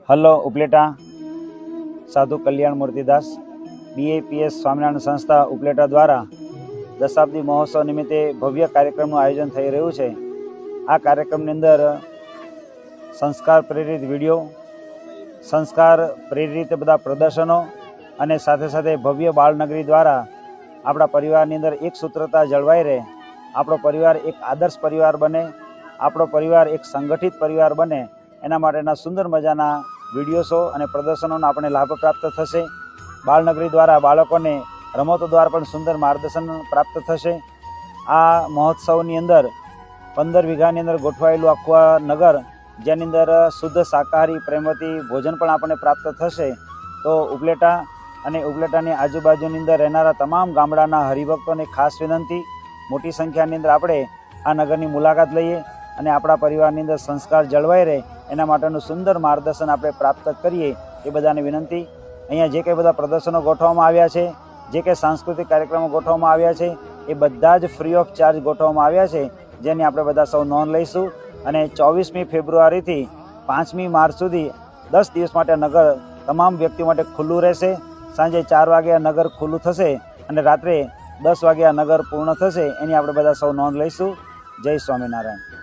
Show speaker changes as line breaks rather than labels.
Hello Upleta સાધુ કલ્યાણ મૂર્તિદાસ BAPS Swaminarayan સંસ્થા ઉપલેટા દ્વારા દશાબ્દી મહોત્સવ નિમિત્તે ભવ્ય કાર્યક્રમનું આયોજન થઈ રહ્યું છે। આ કાર્યક્રમની અંદર સંસ્કાર પ્રેરિત વિડીયો, સંસ્કાર પ્રેરિત બધા પ્રદર્શનો અને સાથે સાથે ભવ્ય બાળનગરી દ્વારા આપણા પરિવારની અંદર એક સૂત્રતા જળવાઈ રહે, આપણો પરિવાર એક આદર્શ પરિવાર બને, આપણો પરિવાર એક સંગઠિત પરિવાર બને, એના માટેના સુંદર મજાના વિડીયોસો અને પ્રદર્શનોનો આપણે લાભ પ્રાપ્ત થશે। બાળનગરી દ્વારા બાળકોને રમતો દ્વારા પણ સુંદર માર્ગદર્શન પ્રાપ્ત થશે। આ મહોત્સવની અંદર 15 વીઘાની અંદર ગોઠવાયેલું આખું આ નગર, જેની અંદર શુદ્ધ શાકાહારી પ્રેમવતી ભોજન પણ આપણને પ્રાપ્ત થશે। તો ઉપલેટા અને ઉપલેટાની આજુબાજુની અંદર રહેનારા તમામ ગામડાના હરિભક્તોને ખાસ વિનંતી, મોટી સંખ્યાની અંદર આપણે આ નગરની મુલાકાત લઈએ અને આપણા પરિવારની અંદર સંસ્કાર જળવાઈ રહે એના માટેનું સુંદર માર્ગદર્શન આપણે પ્રાપ્ત કરીએ, એ બધાને વિનંતી। અહીંયા જે કંઈ બધા પ્રદર્શનો ગોઠવવામાં આવ્યા છે, જે કંઈ સાંસ્કૃતિક કાર્યક્રમો ગોઠવવામાં આવ્યા છે, એ બધા જ ફ્રી ઓફ ચાર્જ ગોઠવવામાં આવ્યા છે, જેની આપણે બધા સૌ નોંધ લઈશું। અને 24મી ફેબ્રુઆરીથી 5મી માર્ચ સુધી 10 દિવસ માટે નગર તમામ વ્યક્તિઓ માટે ખુલ્લું રહેશે। સાંજે 4 વાગે આ નગર ખુલ્લું થશે અને રાત્રે 10 વાગે આ નગર પૂર્ણ થશે, એની આપણે બધા સૌ નોંધ લઈશું। જય સ્વામિનારાયણ।